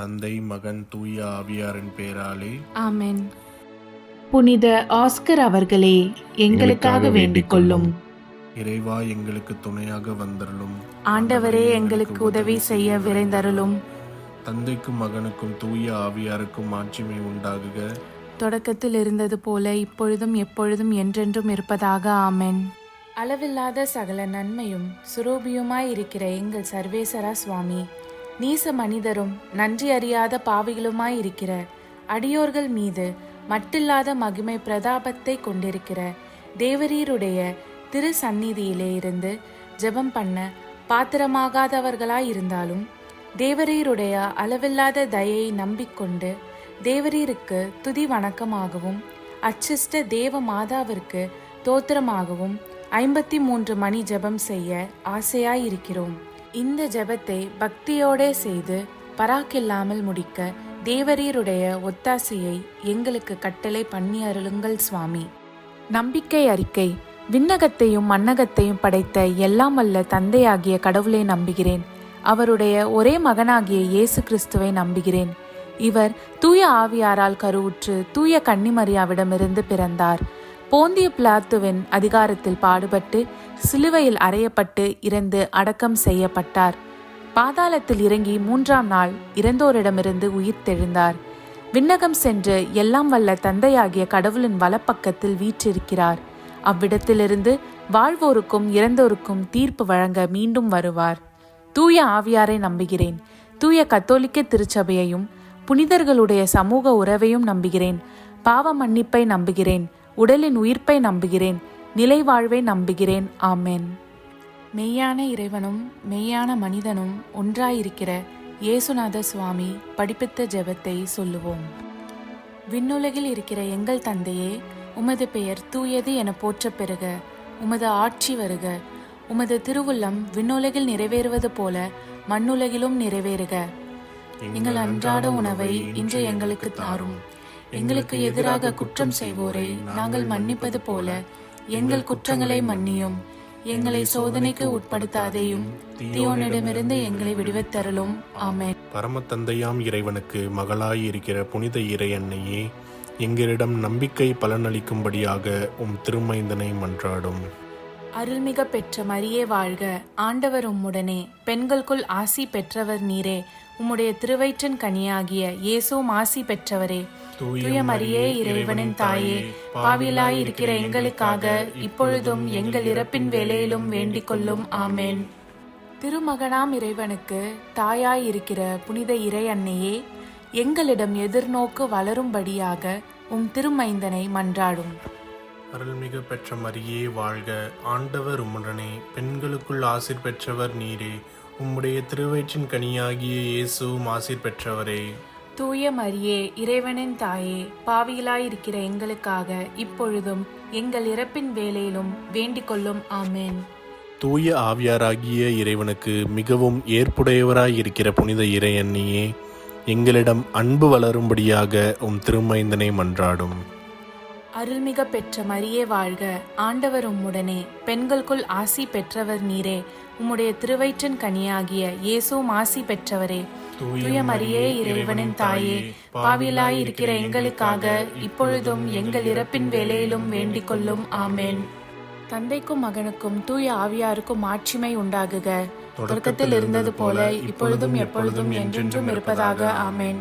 தந்தை, மகன், தூய ஆவியாரின் பெயராலே ஆமென். புனித ஆஸ்கர் அவர்களே, எங்களுக்காக வேண்டிக் கொள்ளும். இறைவா, எங்களுக்கு துணையாக வந்தருளும். ஆண்டவரே, எங்களுக்கு உதவி செய்ய விரைந்தருளும். தந்தைக்கும் மகனுக்கும் தூய ஆவியாருக்கும் மாட்சிமை உண்டாகுக. தொடக்கத்தில் இருந்தது போல இப்பொழுதும் எப்பொழுதும் என்றென்றும் இருப்பதாக. ஆமென். அளவில்லாத சகல நன்மையும் சுரூபியுமாய் இருக்கிற எங்கள் சர்வேசரா சுவாமி, நீச மனிதரும் நன்றி அறியாத பாவிகளுமாய் இருக்கிற அடியோர்கள் மீது மட்டில்லாத மகிமை பிரதாபத்தை கொண்டிருக்கிற தேவரீருடைய திரு சந்நிதியிலே இருந்து ஜெபம் பண்ண பாத்திரமாகாதவர்களாய் இருந்தாலும் தேவரீருடைய அளவில்லாத தயையை நம்பிக்கொண்டு தேவரீருக்கு துதி வணக்கமாகவும் அச்சிஷ்ட தேவ மாதாவிற்கு தோத்திரமாகவும் 53 மணி ஜெபம் செய்ய ஆசையாயிருக்கிறோம். இந்த ஜெபத்தை பக்தியோடே செய்து பராக்கில்லாமல் முடிக்க தேவரீருடைய ஒத்தாசையை எங்களுக்கு கட்டளை பண்ணி அருளுங்கள் சுவாமி. நம்பிக்கை அறிக்கை. விண்ணகத்தையும் மண்ணகத்தையும் படைத்த எல்லாம் வல்ல தந்தையாகிய கடவுளை நம்புகிறேன். அவருடைய ஒரே மகனாகிய இயேசு கிறிஸ்துவை நம்புகிறேன். இவர் தூய ஆவியாரால் கருவுற்று தூய கன்னிமரியாவிடமிருந்து பிறந்தார். போந்திய பிலாத்துவின் அதிகாரத்தில் பாடுபட்டு சிலுவையில் அறையப்பட்டு இறந்து அடக்கம் செய்யப்பட்டார். பாதாளத்தில் இறங்கி 3ஆம் நாள் இறந்தோரிடமிருந்து உயிர்த்தெழுந்தார். விண்ணகம் சென்று எல்லாம் வல்ல தந்தையாகிய கடவுளின் வலப்பக்கத்தில் வீற்றிருக்கிறார். அவ்விடத்திலிருந்து வாழ்வோருக்கும் இறந்தோருக்கும் தீர்ப்பு வழங்க மீண்டும் வருவார். தூய ஆவியாரை நம்புகிறேன். தூய கத்தோலிக்க திருச்சபையையும் புனிதர்களுடைய சமூக உறவையும் நம்புகிறேன். பாவ மன்னிப்பை நம்புகிறேன். உடலின் உயிர்ப்பை நம்புகிறேன். நிலை வாழ்வை நம்புகிறேன். ஆமென். மெய்யான இறைவனும் மெய்யான மனிதனும் ஒன்றாயிருக்கிற இயேசுநாத சுவாமி படிப்பித்த ஜெபத்தை சொல்லுவோம். விண்ணுலகில் இருக்கிற எங்கள் தந்தையே, உமது பெயர் தூயது என போற்றப் பெறுக. உமது ஆட்சி வருக. உமது திருவுள்ளம் விண்ணுலகில் நிறைவேறுவது போல மண்ணுலகிலும் நிறைவேறுக. எங்கள் அன்றாட உணவை இன்று எங்களுக்கு தாரும். எங்களுக்கு எதிராக குற்றம் செய்வோரை நாங்கள் மன்னிப்பது போல எங்கள் குற்றங்களை மன்னியும். எங்களை சோதனைக்கு உட்படுத்தாதேயும், தீயோனிடமிருந்து எங்களை விடுவித்தருளும். ஆமென். பரம தந்தையாம் இறைவனுக்கு மகளாய் இருக்கிற புனித இறை அன்னையே, எங்களிடம் நம்பிக்கை பலனளிக்கும்படியாக உம் திருமைந்தனை மன்றாடும். அருள்மிக பெற்ற மரியே வாழ்க. ஆண்டவர் உம்முடனே, பெண்களுக்குள் ஆசி பெற்றவர் நீரே. உம்முடைய திருவயிற்றின் கனியாகிய இயேசுவும் ஆசி பெற்றவரே. தூய மரியே, இறைவனின் தாயே, பாவிலாய் இருக்கிற எங்களுக்காக இப்பொழுதும் எங்கள் இறப்பின் வேளையிலும் வேண்டிக் கொள்ளும். ஆமென். திருமகனாம் இறைவனுக்கு தாயாய் இருக்கிற புனித இறை அன்னையே, எங்களிடம் எதிர்நோக்கு வளரும்படியாக உம் திருமைந்தனை மன்றாடும். அருள்மிகு பெற்ற மரியே வாழ்க. ஆண்டவர் உம்முடனே, பெண்களுக்குள் ஆசீர் பெற்றவர் நீரே. உம்முடைய திருவயிற்றின் கனியாகிய இயேசுவும் ஆசீர் பெற்றவரே. தூய மரியே, இறைவனின் தாயே, பாவிகளாயிருக்கிற எங்களுக்காக இப்பொழுதும் எங்கள் இறப்பின் வேளையிலும் வேண்டிக் கொள்ளும். ஆமென். தூய ஆவியாராகிய இறைவனுக்கு மிகவும் ஏற்புடையவராயிருக்கிற புனித இறை அன்னியே, எங்களிடம் அன்பு வளரும்படியாக உம் திருமைந்தனை மன்றாடும். அருள்மிக பெற்ற மரியே வாழ்க. ஆண்டவர் உம்முடனே, பெண்களுக்குள் ஆசி பெற்றவர் நீரே. உம்முடைய திருவயிற்றின் கனியாகிய இயேசுவும் ஆசி பெற்றவரே. தூய மரியே, இறைவனின் தாயே, பாவிலாய் இருக்கிற எங்களுக்காக இப்பொழுதும் எங்கள் இறப்பின் வேளையிலும் வேண்டிக் கொள்ளும். ஆமென். தந்தைக்கும் மகனுக்கும் தூய ஆவியாருக்கும் மாட்சிமை உண்டாகுக. தொடக்கத்தில் இருந்தது போல இப்பொழுதும் எப்பொழுதும் என்றென்றும் இருப்பதாக. ஆமென்.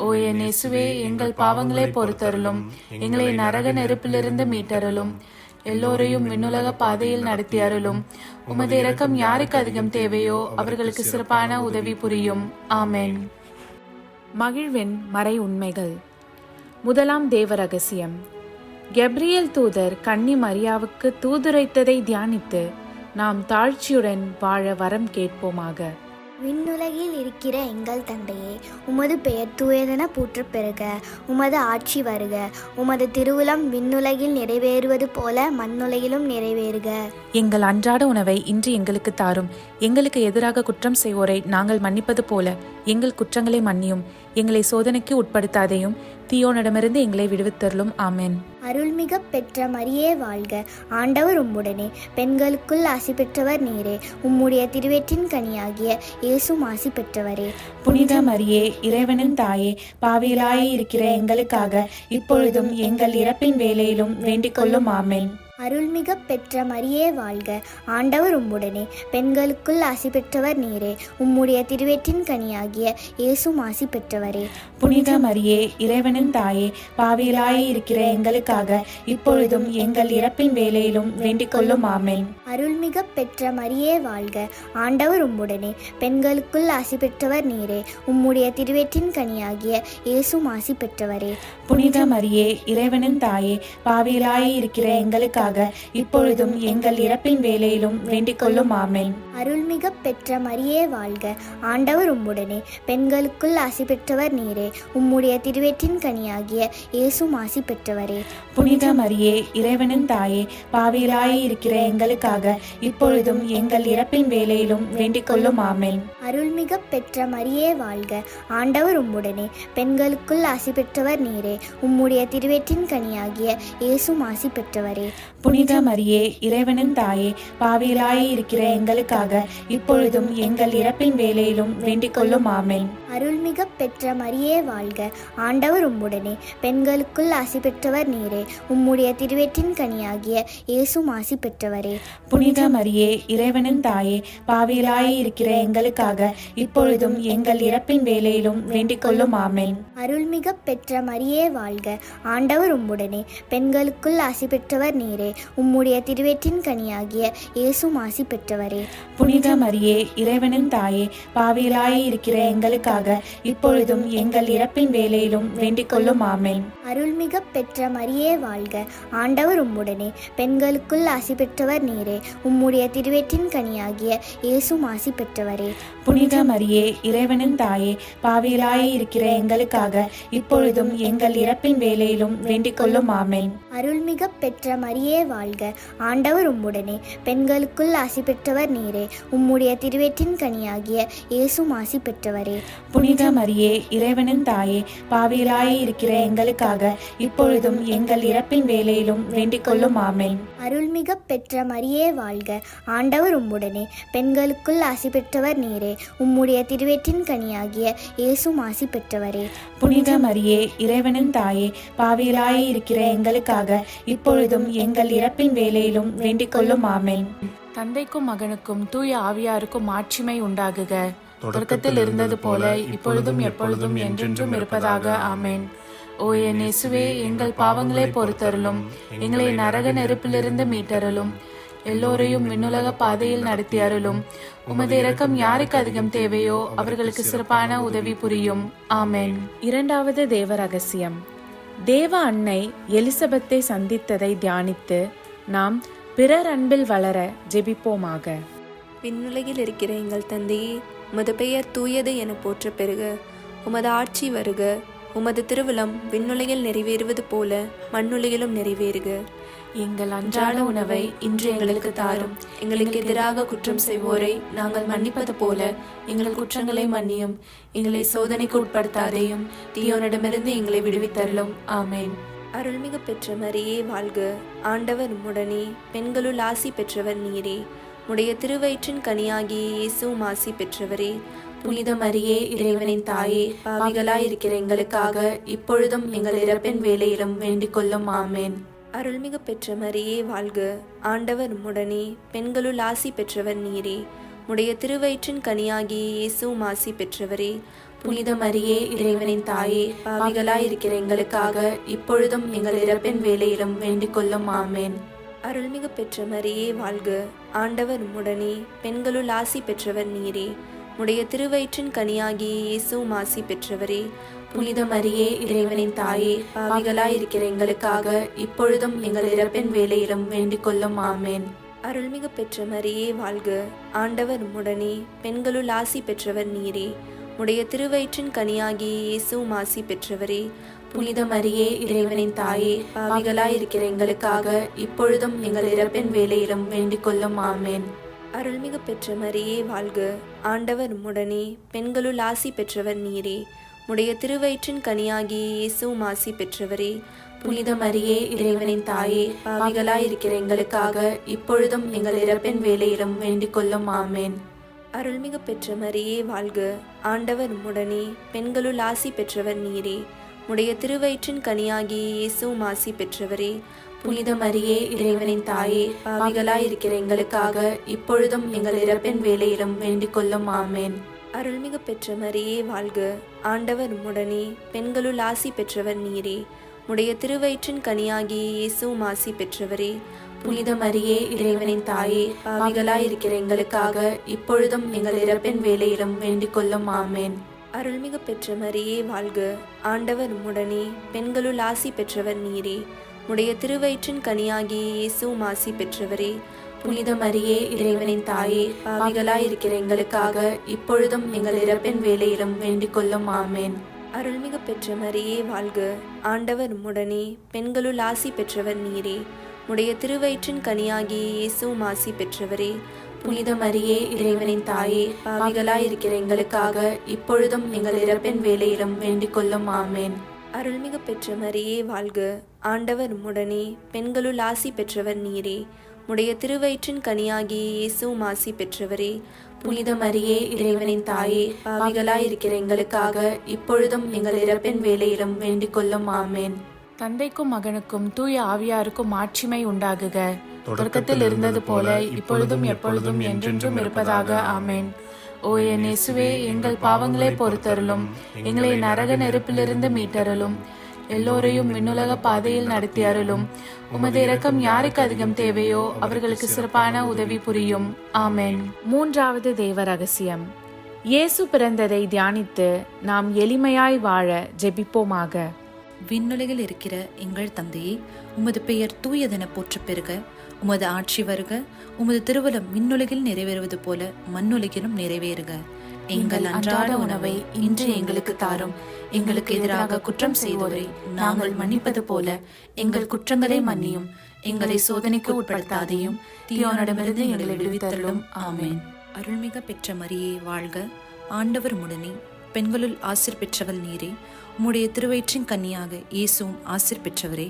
ஓ என் இயேசுவே, எங்கள் பாவங்களை பொறுத்தருளும். எங்களை நரக நெருப்பிலிருந்து மீட்டருளும். எல்லோரையும் விண்ணுலக பாதையில் நடத்தி அருளும். உமது இரக்கம் யாருக்கு அதிகம் தேவையோ அவர்களுக்கு சிறப்பான உதவி புரியும். ஆமென். மகிழ்வின் மறை உண்மைகள். முதலாம் தேவ ரகசியம். கெப்ரியேல் தூதர் கன்னி மரியாவுக்கு தூதுரைத்ததை தியானித்து நாம் தாழ்ச்சியுடன் வாழ வரம் கேட்போமாக. விண்ணுலகில் இருக்கிற எங்கள் தந்தையே, உமது பெயர் தூயதென போற்றப் பெறுக. உமது ஆட்சி வருக. உமது திருவுளம் விண்ணுலகில் நிறைவேறுவது போல மண்ணுலகிலும் நிறைவேறுக. எங்கள் அன்றாட உணவை இன்று எங்களுக்கு தாரும். எங்களுக்கு எதிராக குற்றம் செய்வோரை நாங்கள் மன்னிப்பது போல எங்கள் குற்றங்களை மன்னியும். எங்களை சோதனைக்கு உட்படுத்தாதையும், தீயோனிடமிருந்து எங்களை விடுவித்தருளும். ஆமென். அருள்மிக பெற்ற மரியே வாழ்க, ஆண்டவர் உம்முடனே, பெண்களுக்குள் ஆசி பெற்றவர் நீரே. உம்முடைய திருவயிற்றின் கனியாகிய இயேசுவும் ஆசி பெற்றவரே. புனித மரியே, இறைவனின் தாயே, பாவிகளாய் இருக்கிற எங்களுக்காக இப்பொழுதும் எங்கள் இறப்பின் வேளையிலும் வேண்டிக் கொள்ளும். ஆமென். அருள்மிக பெற்ற மரியே வாழ்க, ஆண்டவர் உம்முடனே, பெண்களுக்குள் ஆசி பெற்றவர் நீரே. உம்முடைய திருவயிற்றின் கனியாகிய இயேசுவும் ஆசி பெற்றவரே. புனித மரியே, இறைவனின் தாயே, பாவிகளாய் இருக்கிற எங்களுக்காக இப்பொழுதும் எங்கள் இறப்பின் வேளையிலும் வேண்டிக் கொள்ளும். ஆமென். அருள்மிக பெற்ற மரியே வாழ்க, ஆண்டவர் உம்முடனே, பெண்களுக்குள் ஆசி பெற்றவர் நீரே. உம்முடைய திருவயிற்றின் கனியாகிய இயேசுவும் ஆசி பெற்றவரே. புனித மரியே, இறைவனின் தாயே, பாவிகளாய் இருக்கிற எங்களுக்காக இப்பொழுதும் எங்கள் இறப்பின் வேளையிலும் வேண்டிக் கொள்ளும். ஆமென். அருள்மிக பெற்ற மரியே வாழ்க, ஆண்டவர் உம்முடனே, பெண்களுக்குள் ஆசி பெற்றவர் நீரே. உம்முடைய திருவயிற்றின் கனியாகிய இயேசுவும் ஆசி பெற்றவரே. புனித மரியே, இறைவனின் தாயே, பாவிகளாய் இருக்கிற எங்களுக்காக இப்பொழுதும் எங்கள் இறப்பின் வேளையிலும் வேண்டிக் கொள்ளும். ஆமென். அருள்மிக பெற்ற மரியே வாழ்க, ஆண்டவர் உம்முடனே, பெண்களுக்குள் ஆசி பெற்றவர் நீரே. உம்முடைய திருவயிற்றின் கனியாகிய இயேசுவும் ஆசி பெற்றவரே. புனித மரியே, இறைவனின் தாயே, பாவிகளாய் இருக்கிற எங்களுக்காக இப்பொழுதும் எங்கள் இறப்பின் வேளையிலும் வேண்டிக் கொள்ளும். ஆமென். அருள்மிக பெற்ற மரியே வாழ்க, ஆண்டவர் உம்முடனே, பெண்களுக்குள் ஆசி பெற்றவர் நீரே. உம்முடைய திருவயிற்றின் கனியாகிய இயேசுவும் ஆசி பெற்றவரே. புனித மரியே, இறைவனின் தாயே, பாவிகளாய் இருக்கிற எங்களுக்காக இப்பொழுதும் எங்கள் இறப்பின் வேளையிலும் வேண்டிக் கொள்ளும். ஆமென். அருள்மிக பெற்ற மரியே வாழ்க, ஆண்டவர் உம்முடனே, பெண்களுக்குள் ஆசி பெற்றவர் நீரே. உம்முடைய திருவயிற்றின் கனியாகிய இயேசுவும் ஆசி பெற்றவரே. புனித மரியே, இறைவனின் தாயே, பாவிகளாய் இருக்கிற எங்களுக்காக இப்பொழுதும் எங்கள் இறப்பின் வேளையிலும் வேண்டிக் கொள்ளும். ஆமென். அருள்மிக பெற்ற மரியே வாழ்க, ஆண்டவர் உம்முடனே, பெண்களுக்குள் ஆசி பெற்றவர் நீரே. உம்முடைய திருவயிற்றின் கனியாகிய இயேசுவும் ஆசி பெற்றவரே. புனித மரியே, இறைவனின் தாயே, பாவிகளாய் இருக்கிற எங்களுக்காக இப்பொழுதும் எங்கள் இறப்பின் வேளையிலும் வேண்டிக் கொள்ளும். ஆமென். அருள்மிக பெற்ற மரியே வாழ்க, ஆண்டவர் உம்முடனே, பெண்களுக்குள் ஆசி பெற்றவர் நீரே. உம்முடைய திருவயிற்றின் கனியாகிய இயேசுவும் ஆசி பெற்றவரே. புனித மரியே, இறைவனின் தாயே, பாவிகளாய் இருக்கிற எங்களுக்காக இப்பொழுதும் எங்கள் இறப்பின் வேளையிலும் வேண்டிக் கொள்ளும். ஆமென். அருள்மிக பெற்ற மரியே வாழ்க, ஆண்டவர் உம்முடனே, பெண்களுக்குள் ஆசி பெற்றவர் நீரே. உம்முடைய திருவயிற்றின் கனியாகிய இயேசுவும் ஆசி பெற்றவரே. புனித மரியே, இறைவனின் தாயே, பாவிகளாய் இருக்கிற எங்களுக்காக இப்பொழுதும் எங்கள் இறப்பின் வேளையிலும் வேண்டிக் கொள்ளும். ஆமென். தந்தைக்கும் மகனுக்கும் தூய ஆவியாருக்கும் மாட்சிமை உண்டாகுக. தொடக்கத்தில் இருந்தது போல இப்பொழுதும் எப்பொழுதும் என்றென்றும் இருப்பதாக. ஆமென். ஓ என் இயேசுவே, எங்கள் பாவங்களை பொறுத்தருளும். எங்களை நரக நெருப்பிலிருந்து மீட்டருளும். எல்லோரையும் விண்ணுலக பாதையில் நடத்தி அருளும். உமது இரக்கம் யாருக்கு அதிகம் தேவையோ அவர்களுக்கு சிறப்பான உதவி புரியும். ஆமென். இரண்டாவது தேவ ரகசியம். தேவ அன்னை எலிசபெத்தை சந்தித்ததை தியானித்து நாம் பிறர் அன்பில் வளர ஜெபிப்போமாக. விண்ணுலகில் இருக்கிற எங்கள் தந்தையே, உமது பெயர் தூயது என போற்ற பெறுக. உமது ஆட்சி வருக. உமது திருவிழம் விண்ணுலகில் நிறைவேறுவது போல மண்ணுலகிலும் நிறைவேறுக. எங்கள் அன்றாட உணவை இன்று எங்களுக்கு தாரும். எங்களுக்கு எதிராக குற்றம் செய்வோரை நாங்கள் மன்னிப்பது போல எங்கள் குற்றங்களை மன்னியும். எங்களை சோதனைக்கு உட்படுத்தாதையும், தீயோனிடமிருந்து எங்களை விடுவித்தருளும். ஆமென். அருள்மிகு பெற்ற மரியே வாழ்க, ஆண்டவர் உம்முடனே, பெண்களுள் ஆசி பெற்றவர் நீரே. உடைய திருவயிற்றின் கனியாகிய இயேசுவும் ஆசி பெற்றவரே. புனித மரியே, இறைவனின் தாயே, பாவிகளாய் இருக்கிற எங்களுக்காக இப்பொழுதும் எங்கள் இறப்பின் வேளையிலும் வேண்டிக் கொள்ளும். ஆமென். அருள்மிகு பெற்ற மரியே வாழ்க, ஆண்டவர் உம்முடனே, பெண்களுள் ஆசி பெற்றவர் நீரே. உடைய திருவயிற்றின் கனியாகிய இயேசுவும் ஆசி பெற்றவரே. புனித மரியே, இறைவனின் தாயே, பாவிகளாய் இருக்கிற எங்களுக்காக இப்பொழுதும் எங்கள் இறப்பின் வேளையிலும் வேண்டிக் கொள்ளும். ஆமென். அருள்மிகு பெற்ற மரியே வாழ்க, ஆண்டவர் உம்முடனே, பெண்களுள் ஆசி பெற்றவர் நீரே. உடைய திருவயிற்றின் கனியாகிய இயேசுவும் ஆசி பெற்றவரே. புனித மரியே, இறைவனின் தாயே, பாவிகளாய் இருக்கிற எங்களுக்காக இப்பொழுதும் எங்கள் இறப்பின் வேளையிலும் வேண்டிக் கொள்ளும். ஆமென். அருள்மிகு பெற்ற மரியே வாழ்க, ஆண்டவர் உம்முடனே, பெண்களுள் ஆசி பெற்றவர் நீரே. உடைய திருவயிற்றின் கனியாகிய இயேசுவும் ஆசி பெற்றவரே. புனித மரியே இறைவனின் தாயே, பாவிகளாயிருக்கிற எங்களுக்காக இப்பொழுதும் எங்கள் இறப்பின் வேளையிலும் வேண்டிக் கொள்ளும். ஆமேன். அருள்மிகு பெற்ற மரியே வாழ்க, ஆண்டவர் உம்முடனே, பெண்களுள் ஆசி பெற்றவர் நீரே. உடைய திருவயிற்றின் கனியாகிய இயேசுவும் ஆசி பெற்றவரே. புனித மரியே இறைவனின் தாயே, பாவிகளாயிருக்கிற எங்களுக்காக இப்பொழுதும் எங்கள் இறப்பின் வேளையிலும் வேண்டிக் கொள்ளும். ஆமேன். அருள்மிகு பெற்ற மரியே வாழ்க, ஆண்டவர் உம்முடனே, பெண்களுள் ஆசி பெற்றவர் நீரே. உடைய திருவயிற்றின் கனியாகிய இயேசுவும் ஆசி பெற்றவரே. புனித மரியே இறைவனின் தாயே, பாவிகளாயிருக்கிற எங்களுக்காக இப்பொழுதும் எங்கள் இறப்பின் வேளையிலும் வேண்டிக் கொள்ளும். ஆமேன். அருள்மிகு பெற்ற மரியே வாழ்க, ஆண்டவர் உம்முடனே, பெண்களுள் ஆசி பெற்றவர் நீரே. உடைய திருவயிற்றின் கனியாகிய இயேசுவும் ஆசி பெற்றவரே. புனித மரியே இறைவனின் தாயே, பாவிகளாயிருக்கிற எங்களுக்காக இப்பொழுதும் எங்கள் இறப்பின் வேளையிலும் வேண்டிக் கொள்ளும். ஆமேன். அருள்மிகு பெற்ற மரியே வாழ்க, ஆண்டவர் உம்முடனே, பெண்களுள் ஆசி பெற்றவர் நீரே. உடைய திருவயிற்றின் கனியாகிய இயேசுவும் ஆசி பெற்றவரே. புனித மரியே இறைவனின் தாயே, பாவிகளாயிருக்கிற எங்களுக்காக இப்பொழுதும் எங்கள் இறப்பின் வேளையிலும் வேண்டிக் கொள்ளும். ஆமேன். அருள்மிகு பெற்ற மரியே வாழ்க, ஆண்டவர் உம்முடனே, பெண்களுள் ஆசி பெற்றவர் நீரே. உடைய திருவயிற்றின் கனியாகிய இயேசுவும் ஆசி பெற்றவரே. புனித மரியே இறைவனின் தாயே, பாவிகளாயிருக்கிற எங்களுக்காக இப்பொழுதும் எங்கள் இறப்பின் வேளையிலும் வேண்டிக் கொள்ளும். ஆமேன். அருள்மிகு பெற்ற மரியே வாழ்க, ஆண்டவர் உம்முடனே, பெண்களுள் ஆசி பெற்றவர் நீரே. உடைய திருவயிற்றின் கனியாகிய இயேசுவும் ஆசி பெற்றவரே. புனித மரியே இறைவனின் தாயே, பாவிகளாயிருக்கிற எங்களுக்காக இப்பொழுதும் எங்கள் இறப்பின் வேளையிலும் வேண்டிக் கொள்ளும். ஆமேன். தந்தைக்கும் மகனுக்கும் தூய ஆவியாருக்கும் ஆட்சிமை உண்டாகுக. தொடக்கத்தில் இருந்தது போல இப்பொழுதும் எப்பொழுதும் என்றென்றும் இருப்பதாக. ஆமேன். ஓ என் இயேசுவே, எங்கள் பாவங்களை பொறுத்தருளும், எங்களை நரக நெருப்பிலிருந்து மீட்டருளும், எல்லோரையும் விண்ணுலக பாதையில் நடத்தி அருளும். உமது இரக்கம் யாருக்கு அதிகம் தேவையோ அவர்களுக்கு சிறப்பான உதவி புரியும். ஆமேன். மூன்றாவது தேவ ரகசியம். இயேசு பிறந்ததை தியானித்து நாம் எளிமையாய் வாழ ஜெபிப்போமாக. விண்ணுலகில் இருக்கிற எங்கள் தந்தையே, உமது பெயர் தூயதென போற்றப் பெறுக. உமது ஆட்சி வருக. உமது திருவுளம் விண்ணுலகில் நிறைவேறுவது போல மண்ணுலகிலும் நிறைவேறுக. எங்கள் அன்றாட உணவை இன்று எங்களுக்கு தாரும். எங்களுக்கு எதிராக குற்றம் செய்வோரை நாங்கள் மன்னிப்பது போல எங்கள் குற்றங்களை மன்னியும். எங்களை சோதனைக்கு உட்படுத்தாதையும் தீயோனிடமிருந்து எங்களை விடுவித்தருளும். ஆமேன். அருள்மிக பெற்ற மரியே வாழ்க, ஆண்டவர் உம்முடனே, பெண்களுள் ஆசீர் பெற்றவள் நீரே. உம்முடைய திருவயிற்றின் கன்னியாக இயேசுவும் ஆசீர் பெற்றவரே.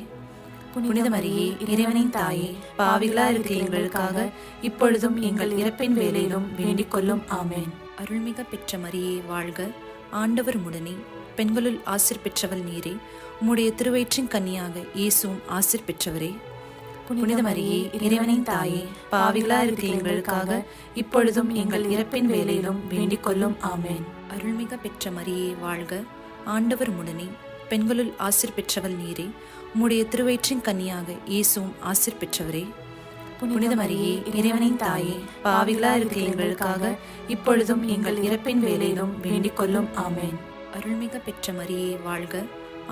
புனித மரியே இறைவனின் தாயே, பாவிகளா இருக்கிற எங்களுக்காக இப்பொழுதும் எங்கள் இறப்பின் வேளையிலும் வேண்டிக் கொள்ளும். ஆமேன். அருள்மிக பெற்ற மரியே வாழ்க, ஆண்டவர் உம்முடனே, பெண்களுள் ஆசீர் பெற்றவள் நீரே. உம்முடைய திருவயிற்றின் கன்னியாக இயேசுவும் ஆசீர் பெற்றவரே. புனித மரியே இறைவனின் தாயே, பாவிகளா இருக்கிற எங்களுக்காக இப்பொழுதும் எங்கள் இறப்பின் வேளையிலும் வேண்டிக் கொள்ளும். ஆமேன். அருள்மிக பெற்ற மரியே வாழ்க, ஆண்டவர் உம்முடனே, பெண்களுள் ஆசீர் பெற்றவள் நீரே. உம்முடைய திருவயிற்றின் கன்னியாக இயேசுவும் ஆசீர் பெற்றவரே. புனித மரியே இறைவனின் தாயே, பாவிகளா இருக்கிற எங்களுக்காக இப்பொழுதும் எங்கள் இறப்பின் வேளையிலும் வேண்டிக் கொள்ளும். ஆமேன். அருள்மிக பெற்ற மரியே வாழ்க,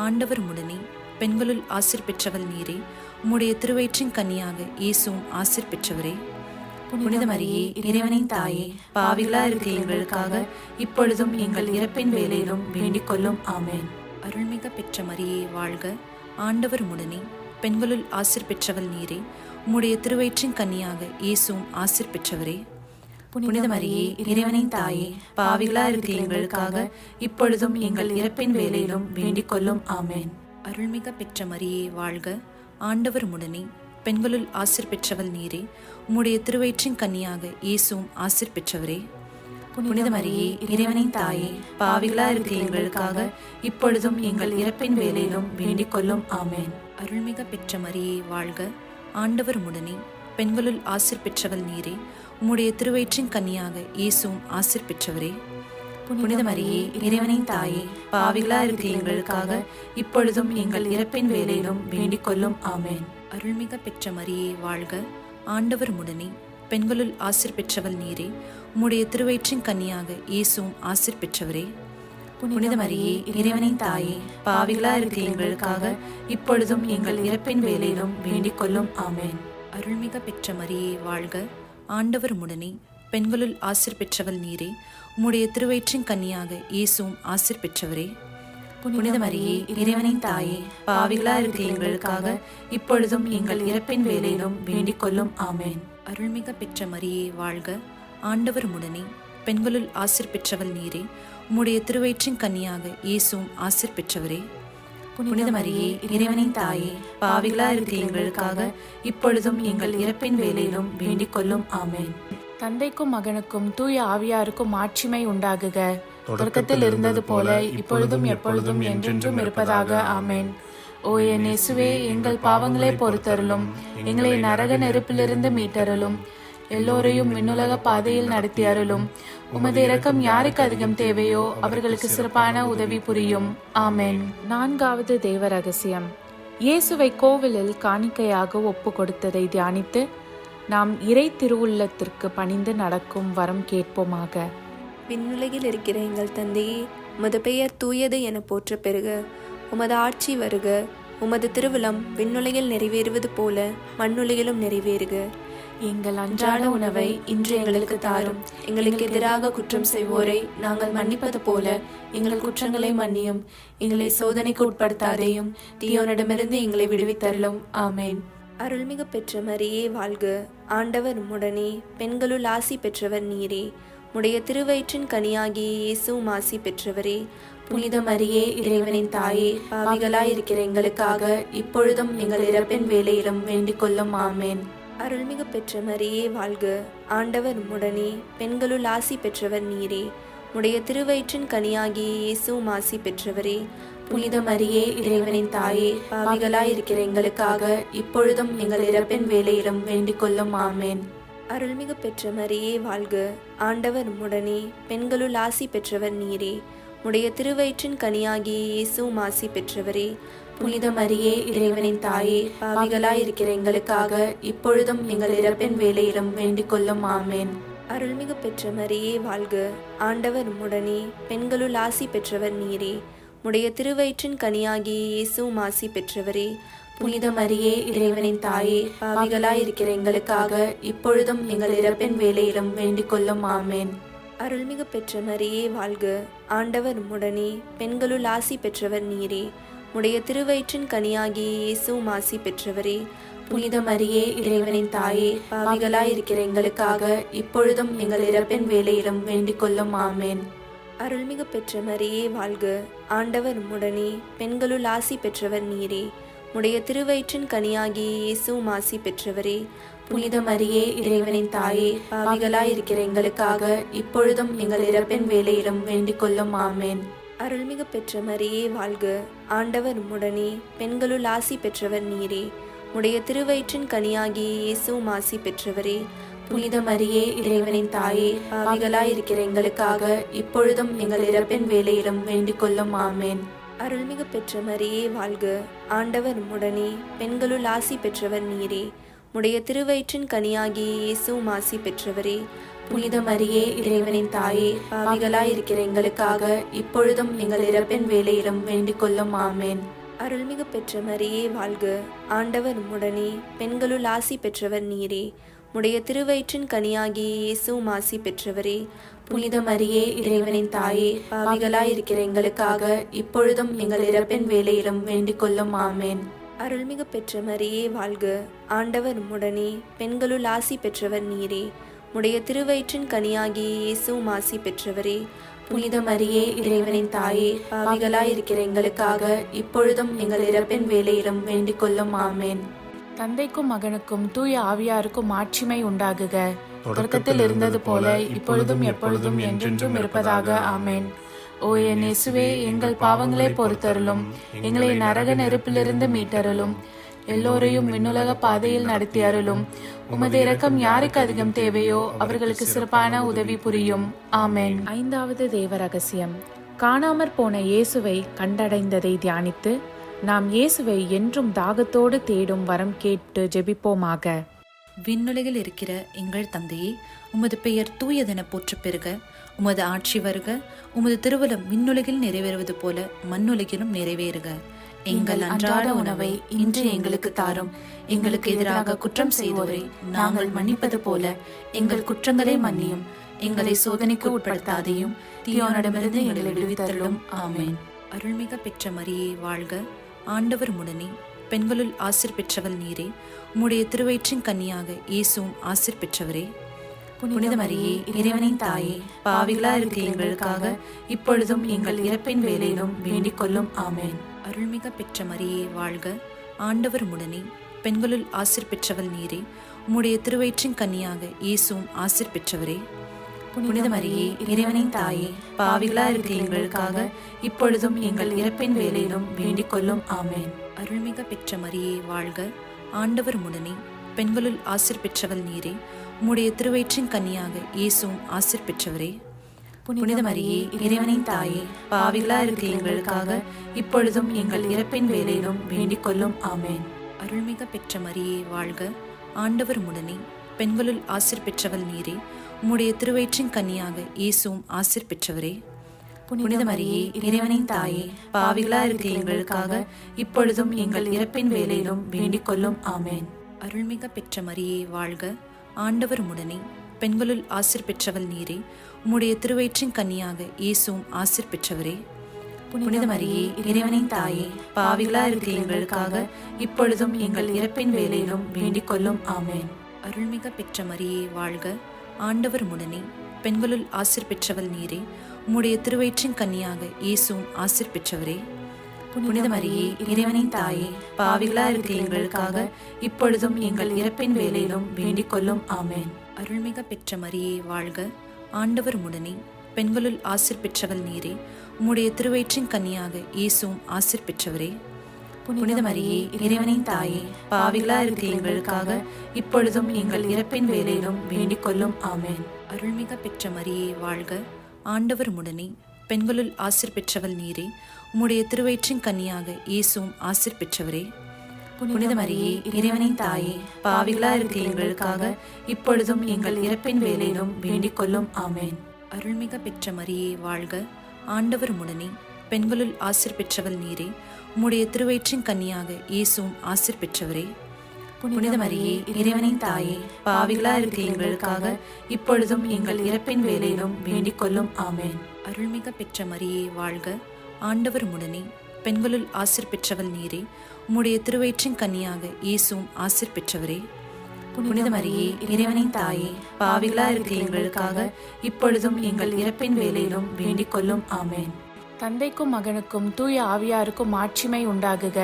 ஆண்டவர் உம்முடனே, பெண்களுள் ஆசீர் பெற்றவள் நீரே. உம்முடைய திருவயிற்றின் கன்னியாக இயேசுவும் ஆசீர் பெற்றவரே. புனித மரியே இறைவனின் தாயே, பாவிகளா இருக்கிற எங்களுக்காக இப்பொழுதும் எங்கள் இறப்பின் வேளையிலும் வேண்டிக் கொள்ளும். ஆமேன். அருள்மிக பெற்ற மரியே வாழ்க, ஆண்டவர் உம்முடனே, பெண்களுள் ஆசீர் பெற்றவள் நீரே. உம்முடைய திருவயிற்றின் கன்னியாக இயேசுவும் ஆசீர் பெற்றவரே. புனித மரியே இறைவனின் தாயே, பாவிகளா இருக்கிற எங்களுக்காக இப்பொழுதும் எங்கள் இறப்பின் வேளையிலும் வேண்டிக் கொள்ளும். ஆமேன். அருள்மிக பெற்ற மரியே வாழ்க, ஆண்டவர் உம்முடனே, பெண்களுள் ஆசீர் பெற்றவள் நீரே. உம்முடைய திருவயிற்றின் கன்னியாக இயேசுவும் ஆசீர் பெற்றவரே. புனித மரியே இறைவனின் தாயே, பாவிகளா இருக்கிற எங்களுக்காக இப்பொழுதும் எங்கள் இறப்பின் வேளையிலும் வேண்டிக் கொள்ளும். ஆமேன். அருள்மிக பெற்ற மரியே வாழ்க, ஆண்டவர் உம்முடனே, பெண்களுள் ஆசீர் பெற்றவள் நீரே. உம்முடைய திருவயிற்றின் கன்னியாக இயேசுவும் ஆசீர் பெற்றவரே. புனித மரியே இறைவனின் தாயே, பாவிகளா இருக்கிற எங்களுக்காக இப்பொழுதும் எங்கள் இறப்பின் வேளையிலும் வேண்டிக் கொள்ளும். ஆமேன். அருள்மிக பெற்ற மரியே வாழ்க, ஆண்டவர் உம்முடனே, பெண்களுள் ஆசீர் பெற்றவள் நீரே. உம்முடைய திருவயிற்றின் கன்னியாக இயேசுவும் ஆசீர் பெற்றவரே. புனித மரியே இறைவனின் தாயே, பாவிகளா இருக்கிற எங்களுக்காக இப்பொழுதும் எங்கள் இறப்பின் வேளையிலும் வேண்டிக் கொள்ளும். ஆமேன். அருள்மிக பெற்ற மரியே வாழ்க, ஆண்டவர் உம்முடனே, பெண்களுள் ஆசீர் பெற்றவள் நீரே. உம்முடைய திருவயிற்றின் கன்னியாக இயேசுவும் ஆசீர் பெற்றவரே. புனித மரியே, இறைவனின் தாயே, பாவிகளா இருக்கிற எங்களுக்காக இப்பொழுதும் எங்கள் இறப்பின் வேளையிலும் வேண்டிக் கொள்ளும். ஆமென். அருள்மிக பெற்ற மரியே வாழ்க, ஆண்டவர் உம்முடனே, பெண்களுள் ஆசீர் பெற்றவள் நீரே. உம்முடைய திருவயிற்றின் கன்னியாக இயேசுவும் ஆசீர் பெற்றவரே. புனித மரியே, இறைவனின் தாயே, பாவிகளா இருக்கிற எங்களுக்காக இப்பொழுதும் எங்கள் இறப்பின் வேளையிலும் வேண்டிக் கொள்ளும். ஆமென். தந்தைக்கும் மகனுக்கும் தூய ஆவியாருக்கும் மாட்சிமை உண்டாகுக. தொடக்கத்தில் இருந்தது போல இப்பொழுதும் எப்பொழுதும் என்றென்றும் இருப்பதாக. ஆமென். ஓ என் இயேசுவே, எங்கள் பாவங்களை பொறுத்தருளும், எங்களை நரக நெருப்பிலிருந்து மீட்டருளும், எல்லோரையும் விண்ணுலக பாதையில் நடத்தி அருளும். உமது இரக்கம் யாருக்கு அதிகம் தேவையோ அவர்களுக்கு சிறப்பான உதவி புரியும். ஆமென். 4வது தேவ ரகசியம். இயேசுவை கோவிலில் காணிக்கையாக ஒப்பு கொடுத்ததை தியானித்து நாம் இறை திருவுள்ளத்திற்கு பணிந்து நடக்கும் வரம் கேட்போமாக. விண்ணுலகில் இருக்கிற எங்கள் தந்தையே, உமது பெயர் தூயது என போற்ற பெறுக. உமது ஆட்சி வருக. உமது திருவிழம் விண்ணுலகில் நிறைவேறுவது போல மண்ணுலகிலும் நிறைவேறுக. எங்கள் அன்றாட உணவை இன்று எங்களுக்கு தாரும். எங்களுக்கு எதிராக குற்றம் செய்வோரை நாங்கள் மன்னிப்பது போல எங்கள் குற்றங்களை மன்னியும். எங்களை சோதனைக்கு உட்படுத்தாதேயும், தீயோனிடமிருந்து எங்களை விடுவித்தருளும். ஆமென். அருள்மிகு பெற்ற மரியே வாழ்க, ஆண்டவர் உம்முடனே, பெண்களுள் ஆசி பெற்றவர் நீரே. உடைய திருவயிற்றின் கனியாகிய இயேசுவும் ஆசி பெற்றவரே. புனித மரியே, இறைவனின் தாயே, பாவிகளாயிருக்கிற எங்களுக்காக இப்பொழுதும் எங்கள் இறப்பின் வேளையிலும் வேண்டிக் கொள்ளும். ஆமென். அருள்மிகு பெற்ற மரியே வாழ்க, ஆண்டவர் உம்முடனே, பெண்களுள் ஆசி பெற்றவர் நீரே. உடைய திருவயிற்றின் கனியாகிய இயேசுவும் ஆசி பெற்றவரே. புனித மரியே, இறைவனின் தாயே, பாவிகளாயிருக்கிற எங்களுக்காக இப்பொழுதும் எங்கள் இறப்பின் வேளையிலும் வேண்டிக் கொள்ளும். ஆமென். அருள்மிகு பெற்ற மரியே வாழ்க, ஆண்டவர் உம்முடனே, பெண்களுள் ஆசி பெற்றவர் நீரே. உடைய திருவயிற்றின் கனியாகிய இயேசுவும் ஆசி பெற்றவரே. புனித மரியே, இறைவனின் தாயே, பாவிகளாயிருக்கிற எங்களுக்காக இப்பொழுதும் எங்கள் இறப்பின் வேளையிலும் வேண்டிக் கொள்ளும். ஆமென். அருள்மிகு பெற்ற மரியே வாழ்க, ஆண்டவர் உம்முடனே, பெண்களுள் ஆசி பெற்றவர் நீரே. உடைய திருவயிற்றின் கனியாகிய இயேசுவும் ஆசி பெற்றவரே. புனித மரியே, இறைவனின் தாயே, பாவிகளாயிருக்கிற எங்களுக்காக இப்பொழுதும் எங்கள் இறப்பின் வேளையிலும் வேண்டிக் கொள்ளும். ஆமென். அருள்மிகு பெற்ற மரியே வாழ்க, ஆண்டவர் உம்முடனே, பெண்களுள் ஆசி பெற்றவர் நீரே. உடைய திருவயிற்றின் கனியாகிய இயேசுவும் ஆசி பெற்றவரே. புனித மரியே, இறைவனின் தாயே, பாவிகளாயிருக்கிற எங்களுக்காக இப்பொழுதும் எங்கள் இறப்பின் வேளையிலும் வேண்டிக் கொள்ளும். ஆமென். அருள்மிகு பெற்ற மரியே வாழ்க, ஆண்டவர் உம்முடனே, பெண்களுள் ஆசி பெற்றவர் நீரே. உடைய திருவயிற்றின் கனியாகிய இயேசுவும் ஆசி பெற்றவரே. புனித மரியே, இறைவனின் தாயே, பாவிகளாயிருக்கிற எங்களுக்காக இப்பொழுதும் எங்கள் இறப்பின் வேளையிலும் வேண்டிக் கொள்ளும். ஆமென். அருள்மிகு பெற்ற மரியே வாழ்க, ஆண்டவர் உம்முடனே, பெண்களுள் ஆசி பெற்றவர் நீரே. உடைய திருவயிற்றின் கனியாகிய இயேசுவும் ஆசி பெற்றவரே. புனித மரியே, இறைவனின் தாயே, பாவிகளாயிருக்கிற எங்களுக்காக இப்பொழுதும் எங்கள் இறப்பின் வேளையிலும் வேண்டிக் கொள்ளும். ஆமென். அருள்மிகு பெற்ற மரியே வாழ்க, ஆண்டவர் உம்முடனே, பெண்களுள் ஆசி பெற்றவர் நீரே. உடைய திருவயிற்றின் கனியாகிய இயேசுவும் ஆசி பெற்றவரே. புனித மரியே, இறைவனின் தாயே, பாவிகளாயிருக்கிற எங்களுக்காக இப்பொழுதும் எங்கள் இறப்பின் வேளையிலும் வேண்டிக் கொள்ளும். ஆமென். அருள்மிகு பெற்ற மரியே வாழ்க, ஆண்டவர் உம்முடனே, பெண்களுள் ஆசி பெற்றவர் நீரே. உடைய திருவயிற்றின் கனியாகிய இயேசுவும் ஆசி பெற்றவரே. புனித மரியே, இறைவனின் தாயே, பாவிகளாயிருக்கிற எங்களுக்காக இப்பொழுதும் எங்கள் இறப்பின் வேளையிலும் வேண்டிக் கொள்ளும். ஆமென். அருள்மிகு பெற்ற மரியே வாழ்க, ஆண்டவர் உம்முடனே, பெண்களுள் ஆசி பெற்றவர் நீரே. உடைய திருவயிற்றின் கனியாகிய இயேசுவும் ஆசி பெற்றவரே. புனித மரியே, இறைவனின் தாயே, பாவிகளாயிருக்கிற எங்களுக்காக இப்பொழுதும் எங்கள் இறப்பின் வேளையிலும் வேண்டிக் கொள்ளும். ஆமென். தந்தைக்கும் மகனுக்கும் தூய ஆவியாருக்கும் மாட்சிமை உண்டாகுக. தொடக்கத்தில் இருந்தது போல இப்பொழுதும் எப்பொழுதும் என்றென்றும் இருப்பதாக. ஆமென். ஓ என் இயேசுவே, எங்கள் பாவங்களை பொறுத்தருளும், எங்களை நரக நெருப்பிலிருந்து மீட்டருளும், எல்லோரையும் விண்ணுலக பாதையில் நடத்தி அருளும். உமது இரக்கம் யாருக்கு அதிகம் தேவையோ அவர்களுக்கு சிறப்பான உதவி புரியும். ஆமென். 5வது தேவ ரகசியம். காணாமற் போன இயேசுவை கண்டடைந்ததை தியானித்து நாம் இயேசுவை என்றும் தாகத்தோடு தேடும் வரம் கேட்டு ஜெபிப்போமாக. விண்ணுலகில் இருக்கிற எங்கள் தந்தையே, உமது பெயர் தூயதென போற்ற பெறுக. உமது ஆட்சி வருக. உமது திருவுளம் விண்ணுலகில் நிறைவேறுவது போல மண்ணுலகிலும் நிறைவேறுக. எங்கள் அன்றாட உணவை இன்று எங்களுக்கு தாரும். எங்களுக்கு எதிராக குற்றம் செய்தோரை நாங்கள் மன்னிப்பது போல எங்கள் குற்றங்களை மன்னியும். எங்களை சோதனைக்கு உட்படுத்தாதையும், தீயோனிடமிருந்து எங்களை விடுவித்தருளும். ஆமென். அருள்மிக பெற்ற மரியே வாழ்க, ஆண்டவர் உடனே, பெண்களுள் ஆசிர் பெற்றவள் நீரே. உம்முடைய திருவயிற்றின் கன்னியாக இயேசுவும் ஆசிர் பெற்றவரே. புனித மரியே, இறைவனின் தாயே, பாவிகளா இருக்கிற எங்களுக்காக இப்பொழுதும் எங்கள் இறப்பின் வேளையிலும் வேண்டிக் கொள்ளும். ஆமென். அருள்மிக பெற்ற மரியே வாழ்க, ஆண்டவர் உடனே, பெண்களுள் ஆசிர் பெற்றவள் நீரே. உம்முடைய திருவயிற்றின் கன்னியாக இயேசுவும் ஆசிர் பெற்றவரே. புனித மரியே, இறைவனின் தாயே, பாவிகளா இருக்கிற எங்களுக்காக இப்பொழுதும் எங்கள் இறப்பின் வேளையிலும் வேண்டிக் கொள்ளும். ஆமென். அருள்மிக பெற்ற மரியே வாழ்க, ஆண்டவர் உடனே, பெண்களுள் ஆசிர் பெற்றவள் நீரே. உம்முடைய திருவயிற்றின் கன்னியாக இயேசுவும் ஆசிர் பெற்றவரே. புனித மரியே, இறைவனின் தாயே, பாவிகளா இருக்கிற எங்களுக்காக இப்பொழுதும் எங்கள் இறப்பின் வேளையிலும் வேண்டிக் கொள்ளும். ஆமென். அருள்மிக பெற்ற மரியே வாழ்க, ஆண்டவர் உடனே, பெண்களுள் ஆசிர் பெற்றவள் நீரே. உம்முடைய திருவயிற்றின் கன்னியாக இயேசுவும் ஆசிர் பெற்றவரே. புனித மரியே, இறைவனின் தாயே, பாவிகளா இருக்கிற எங்களுக்காக இப்பொழுதும் எங்கள் இறப்பின் வேளையிலும் வேண்டிக் கொள்ளும். ஆமென். அருள்மிக பெற்ற மரியே வாழ்க, ஆண்டவர் உடனே, பெண்களுள் ஆசிர் பெற்றவள் நீரே. உம்முடைய திருவயிற்றின் கன்னியாக இயேசுவும் ஆசிர் பெற்றவரே. புனித மரியே, இறைவனின் தாயே, பாவிகளா இருக்கிற எங்களுக்காக இப்பொழுதும் எங்கள் இறப்பின் வேளையிலும் வேண்டிக் கொள்ளும். ஆமென். அருள்மிக பெற்ற மரியே வாழ்க, ஆண்டவர் உடனே, பெண்களுள் ஆசிர் பெற்றவள் நீரே. உம்முடைய திருவயிற்றின் கன்னியாக இயேசுவும் ஆசிர் பெற்றவரே. புனித மரியே, இறைவனின் தாயே, பாவிகளா இருக்கிற எங்களுக்காக இப்பொழுதும் எங்கள் இறப்பின் வேளையிலும் வேண்டிக் கொள்ளும். ஆமென். அருள்மிக பெற்ற மரியே வாழ்க, ஆண்டவர் உடனே, பெண்களுள் ஆசிர் பெற்றவள் நீரே. உம்முடைய திருவயிற்றின் கன்னியாக இயேசுவும் ஆசிர் பெற்றவரே. புனித மரியே, இறைவனின் தாயே, பாவிகளா இருக்கிற எங்களுக்காக இப்பொழுதும் எங்கள் இறப்பின் வேளையிலும் வேண்டிக் கொள்ளும். ஆமென். அருள்மிக பெற்ற மரியே வாழ்க, ஆண்டவர் உடனே, பெண்களுள் ஆசிர் பெற்றவள் நீரே. உம்முடைய திருவயிற்றின் கன்னியாக இயேசுவும் ஆசிர் பெற்றவரே. புனித மரியே, இறைவனின் தாயே, பாவிகளா இருக்கிற எங்களுக்காக இப்பொழுதும் எங்கள் இறப்பின் வேளையிலும் வேண்டிக் கொள்ளும். ஆமென். அருள்மிக பெற்ற மரியே வாழ்க, ஆண்டவர் உடனே, பெண்களுள் ஆசிர் பெற்றவள் நீரே. உம்முடைய திருவயிற்றின் கன்னியாக இயேசுவும் ஆசிர் பெற்றவரே. புனித மரியே, இறைவனின் தாயே, பாவிகளா இருக்கிற எங்களுக்காக இப்பொழுதும் எங்கள் இறப்பின் வேளையிலும் வேண்டிக் கொள்ளும். ஆமென். அருள்மிக பெற்ற மரியே வாழ்க, ஆண்டவர் உடனே, பெண்களுள் ஆசிர் பெற்றவள் நீரே. உம்முடைய திருவயிற்றின் கன்னியாக இயேசுவும் ஆசிர் பெற்றவரே. புனித மரியே, இறைவனின் தாயே, பாவிகளா இருக்கிற எங்களுக்காக இப்பொழுதும் எங்கள் இறப்பின் வேளையிலும் வேண்டிக் கொள்ளும். ஆமென். தந்தைக்கும் மகனுக்கும் தூய ஆவியாருக்கும் மாட்சிமை உண்டாகுக.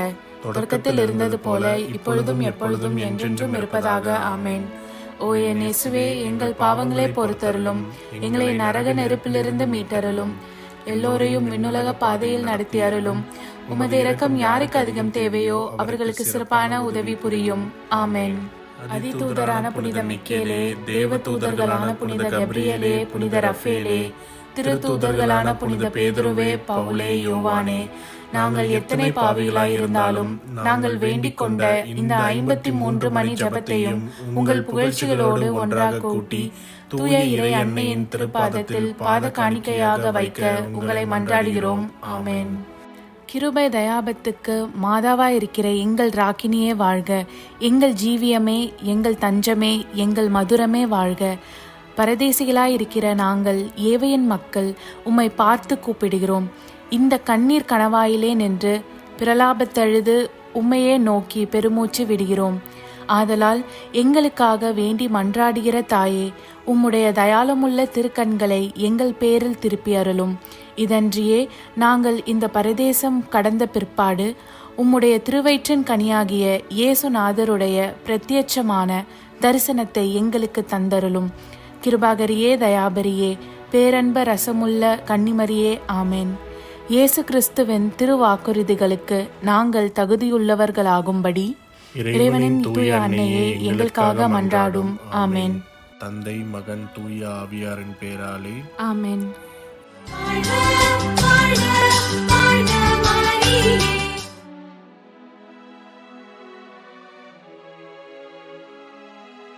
தொடக்கத்தில் இருந்தது போல இப்பொழுதும் எப்பொழுதும் என்றென்றும் இருப்பதாக. ஆமென். ஓ என் இயேசுவே, எங்கள் பாவங்களை பொறுத்தருளும், எங்களை நரக நெருப்பிலிருந்து மீட்டருளும், எல்லோரையும் விண்ணுலக பாதையில் நடத்தி அருளும். உமது இரக்கம் யாருக்கு அதிகம் தேவையோ அவர்களுக்கு சிறப்பான உதவி புரியும். ஆமென். அதிதூதரான புனித மிக்கேலே, தேவ தூதர்களான புனித கப்ரியேலே, புனித ரஃபேலே, திருத்தூதர்களான புனித பேதுருவே, பவுலே, யோவானே, நாங்கள் எத்தனை பாவிகளாய் இருந்தாலும் நாங்கள் வேண்டிக் கொண்ட இந்த 53 மணி ஜபத்தையும் உங்கள் புகழ்ச்சிகளோடு ஒன்றாக கூட்டி தூய இறை அன்னையின் திருப்பாதத்தில் பாத காணிக்கையாக வைக்க உங்களை மன்றாடுகிறோம். ஆமென். கிருபை தயாபத்துக்கு மாதாவாயிருக்கிற எங்கள் ராக்கினியே வாழ்க. எங்கள் ஜீவியமே, எங்கள் தஞ்சமே, எங்கள் மதுரமே வாழ்க. பரதேசிகளாயிருக்கிற நாங்கள் ஏவையின் மக்கள் உம்மை பார்த்து கூப்பிடுகிறோம். இந்த கண்ணீர் கணவாயிலே நின்று பிரலாபத்தழுது உம்மையே நோக்கி பெருமூச்சு விடுகிறோம். ஆதலால் எங்களுக்காக வேண்டி மன்றாடுகிற தாயே, உம்முடைய தயாளமுள்ள திருக்கண்களை எங்கள் பேரில் திருப்பி அருளும். இதன்றியே நாங்கள் இந்த பரதேசம் கடந்த பிற்பாடு உம்முடைய திருவயிற்றின் கனியாகிய இயேசுநாதருடைய பிரத்யட்சமான தரிசனத்தை எங்களுக்கு தந்தருளும். கிருபாகரியே, தயாபரியே, பேரன்ப ரசமுள்ள கன்னிமரியே, ஆமென். இயேசு கிறிஸ்துவின் திருவாக்குறுதிகளுக்கு நாங்கள் தகுதியுள்ளவர்களாகும்படி இறைவனின் தூய அன்னையே எங்களுக்காக மன்றாடும். ஆமென். தந்தை, மகன், தூய ஆவியாரின் பேராலே ஆமென். வாழ்க